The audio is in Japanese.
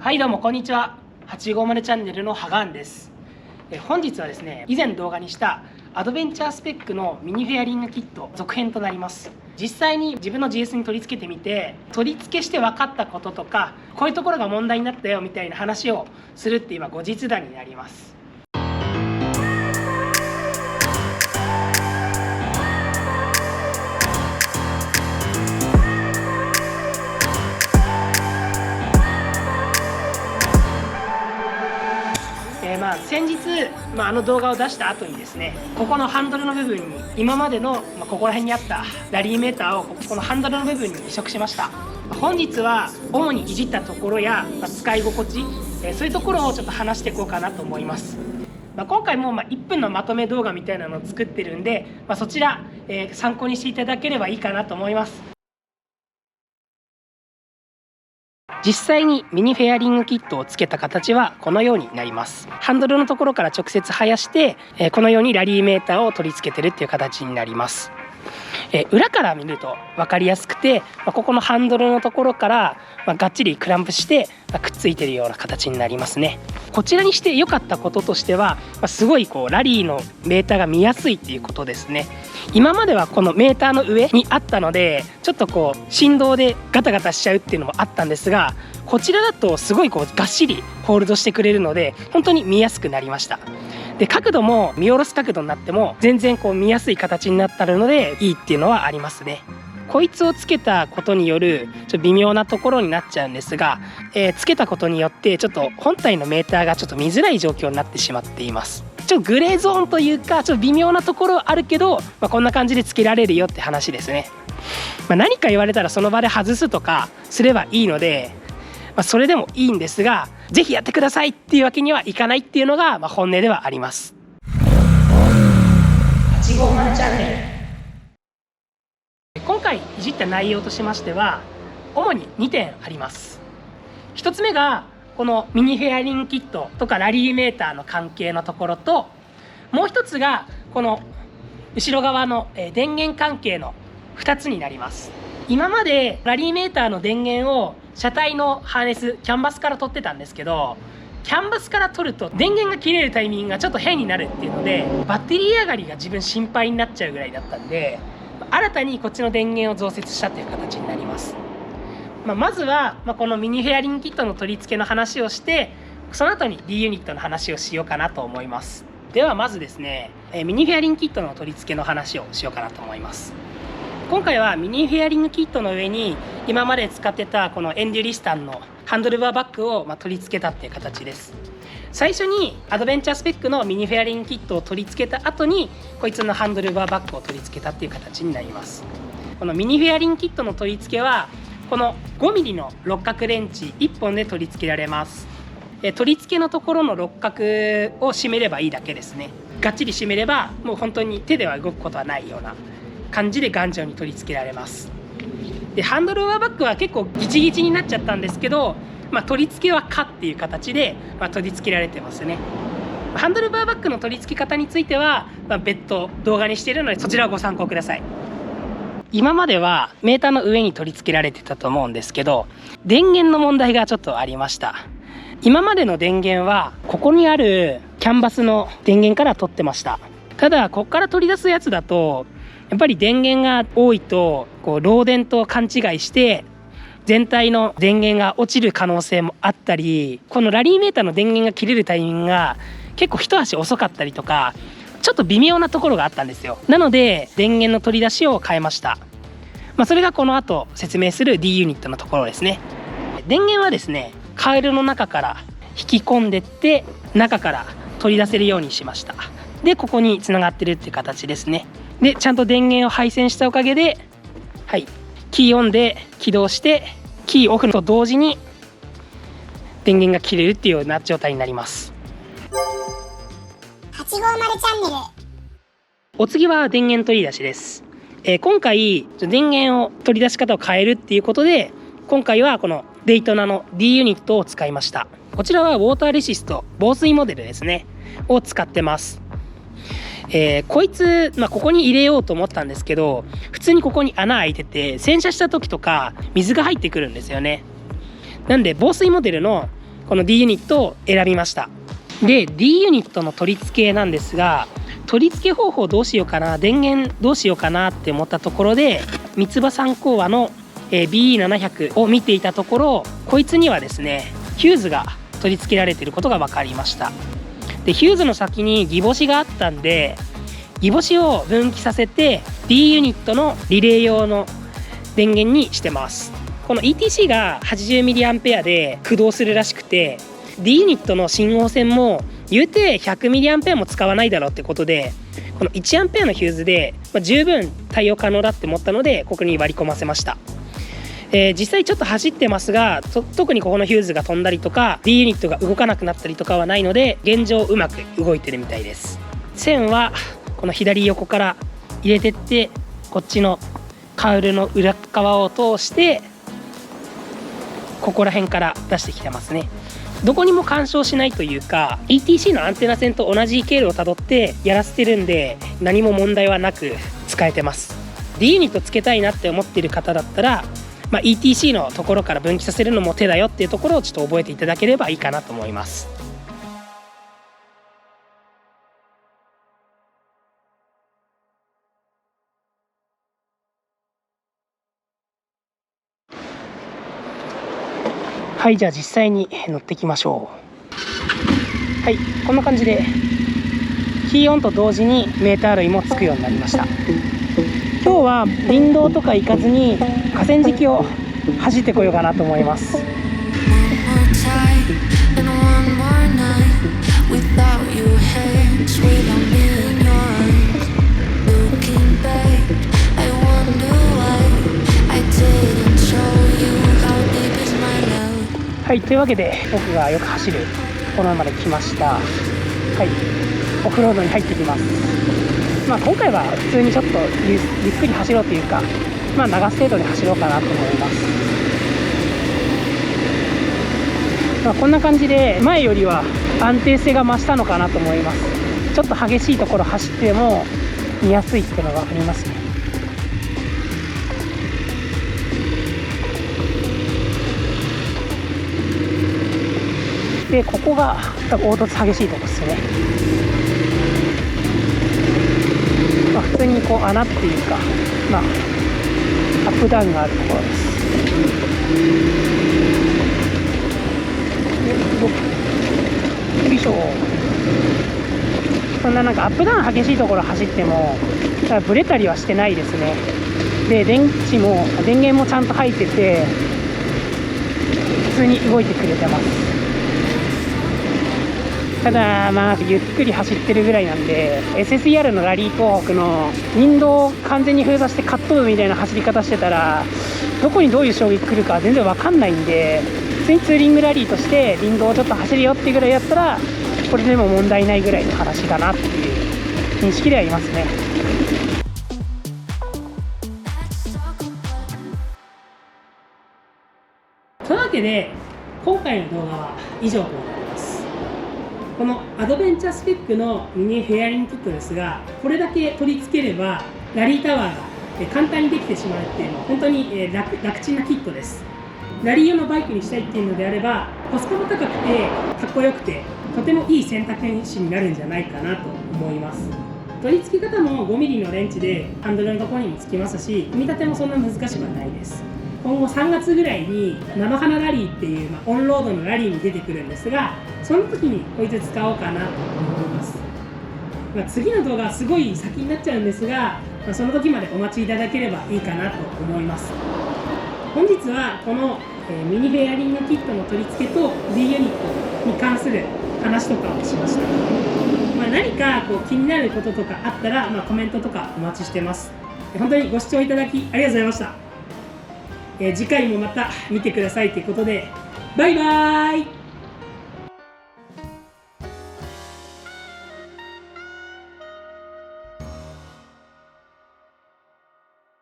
はい、どうもこんにちは。850チャンネルのハガンです。本日はですね、以前動画にしたアドベンチャースペックのミニフェアリングキット続編となります。実際に自分の GS に取り付けてみて、取り付けして分かったこととか、こういうところが問題になったよみたいな話をするっていう後日談になります。先日、あの動画を出した後にですね、ここのハンドルの部分に今までの、ここら辺にあったラリーメーターをこのハンドルの部分に移植しました。本日は主にいじったところや、使い心地、そういうところをちょっと話していこうかなと思います。今回も1分のまとめ動画みたいなのを作ってるんで、そちら、参考にしていただければいいかなと思います。実際にミニフェアリングキットをつけた形はこのようになります。ハンドルのところから直接生やして、このようにラリーメーターを取り付けてるっていう形になります。裏から見ると分かりやすくて、ここのハンドルのところから、がっちりクランプして、くっついてるような形になりますね。こちらにして良かったこととしては、すごいラリーのメーターが見やすいっていうことですね。今まではこのメーターの上にあったので、ちょっと振動でガタガタしちゃうっていうのもあったんですが、こちらだとすごいがっしりホールドしてくれるので、本当に見やすくなりました。で、角度も見下ろす角度になっても全然見やすい形になったのでいいっていうのはありますね。こいつをつけたことによるちょっと微妙なところになっちゃうんですが、つけたことによってちょっと本体のメーターがちょっと見づらい状況になってしまっています。ちょっとグレーゾーンというか、ちょっと微妙なところはあるけど、こんな感じでつけられるよって話ですね。何か言われたらその場で外すとかすればいいので、それでもいいんですが、ぜひやってくださいっていうわけにはいかないっていうのが本音ではあります。850チャンネル。今回いじった内容としましては主に2点あります。1つ目がこのミニフェアリングキットとかラリーメーターの関係のところと、もう1つがこの後ろ側の電源関係の2つになります。今までラリーメーターの電源を車体のハーネスキャンバスから取ってたんですけど、キャンバスから取ると電源が切れるタイミングがちょっと変になるっていうので、バッテリー上がりが自分心配になっちゃうぐらいだったんで、新たにこっちの電源を増設したっていう形になります。まずは、このミニフェアリングキットの取り付けの話をして、その後に D ユニットの話をしようかなと思います。ではまずですね、ミニフェアリングキットの取り付けの話をしようかなと思います。今回はミニフェアリングキットの上に今まで使ってたこのエンデュリスタンのハンドルバーバッグを取り付けたっていう形です。最初にアドベンチャースペックのミニフェアリングキットを取り付けた後にこいつのハンドルバーバッグを取り付けたっていう形になります。このミニフェアリングキットの取り付けはこの 5mm の六角レンチ1本で取り付けられます。取り付けのところの六角を締めればいいだけですね。がっちり締めればもう本当に手では動くことはないような感じで頑丈に取り付けられます。で、ハンドルバーバッグは結構ギチギチになっちゃったんですけど、取り付けはカっていう形で、取り付けられてますね。ハンドルバーバッグの取り付け方については、別途動画にしているのでそちらをご参考ください。今まではメーターの上に取り付けられてたと思うんですけど、電源の問題がちょっとありました。今までの電源はここにあるキャンバスの電源から取ってました。ただここから取り出すやつだとやっぱり電源が多いと漏電と勘違いして全体の電源が落ちる可能性もあったり、このラリーメーターの電源が切れるタイミングが結構一足遅かったりとか、ちょっと微妙なところがあったんですよ。なので電源の取り出しを変えました。それがこの後説明する D ユニットのところですね。電源はですね、カールの中から引き込んでって中から取り出せるようにしました。で、ここにつながってるっていう形ですね。で、ちゃんと電源を配線したおかげで、キーオンで起動してキーオフと同時に電源が切れるっていうような状態になります。850チャンネル。お次は電源取り出しです。今回電源を取り出し方を変えるっていうことで、今回はこのデイトナの D ユニットを使いました。こちらはウォーターレシスト防水モデルですねを使ってます。こいつ、ここに入れようと思ったんですけど、普通にここに穴開いてて洗車した時とか水が入ってくるんですよね。なんで防水モデルのこの D ユニットを選びました。で D ユニットの取り付けなんですが、取り付け方法どうしようかな、電源どうしようかなって思ったところで、三つ葉三興和の BE700 を見ていたところ、こいつにはですねヒューズが取り付けられていることが分かりました。でヒューズの先にギボシがあったんで、ギボシを分岐させて D ユニットのリレー用の電源にしてます。この ETC が 80mA で駆動するらしくて、 D ユニットの信号線も言うて 100mA も使わないだろうってことで、この 1A のヒューズで十分対応可能だって思ったので、ここに割り込ませました。実際ちょっと走ってますが、特にここのヒューズが飛んだりとか D ユニットが動かなくなったりとかはないので、現状うまく動いてるみたいです。線はこの左横から入れてって、こっちのカウルの裏側を通してここら辺から出してきてますね。どこにも干渉しないというか、 ETC のアンテナ線と同じ経路をたどってやらせてるんで、何も問題はなく使えてます。 D ユニットつけたいなって思ってる方だったら、ETC のところから分岐させるのも手だよっていうところをちょっと覚えていただければいいかなと思います。はい、じゃあ実際に乗っていきましょう。はい、こんな感じでキーオンと同時にメーター類もつくようになりました。今日は林道とか行かずに河川敷を走ってこようかなと思います。はい、というわけで僕がよく走るこのまで来ました。はい、オフロードに入ってきます。今回は普通にちょっとゆっくり走ろうというか、流す程度に走ろうかなと思います。こんな感じで前よりは安定性が増したのかなと思います。ちょっと激しいところ走っても見やすいっていうのがありますね。でここが凹凸激しいところですね。普通にこう穴っていうか、アップダウンがあるところです。よいしょ。そんなアップダウン激しいところ走ってもブレたりはしてないですね。で電源もちゃんと入ってて普通に動いてくれてます。ただゆっくり走ってるぐらいなんで、 SSER のラリー東北の林道を完全に封鎖してカット部みたいな走り方してたら、どこにどういう衝撃来るか全然分かんないんで、普通にツーリングラリーとして林道をちょっと走るよっていうぐらいやったらこれでも問題ないぐらいの話かなっていう認識ではいますね。というわけで今回の動画は以上となります。このアドベンチャースペックのミニフェアリングキットですが、これだけ取り付ければラリータワーが簡単にできてしまうっていうのは本当に楽ちんなキットです。ラリー用のバイクにしたいっていうのであれば、コスパも高くてかっこよくてとてもいい選択肢になるんじゃないかなと思います。取り付け方も 5mm のレンチでハンドルのところにもつきますし、組み立てもそんな難しくはないです。今後3月ぐらいに菜の花ラリーっていう、オンロードのラリーに出てくるんですが、その時にこいつ使おうかなと思います。次の動画はすごい先になっちゃうんですが、その時までお待ちいただければいいかなと思います。本日はこのミニフェアリングキットの取り付けと D ユニットに関する話とかをしました。何か気になることとかあったら、コメントとかお待ちしてます。本当にご視聴いただきありがとうございました。次回もまた見てくださいということで、バイバーイ。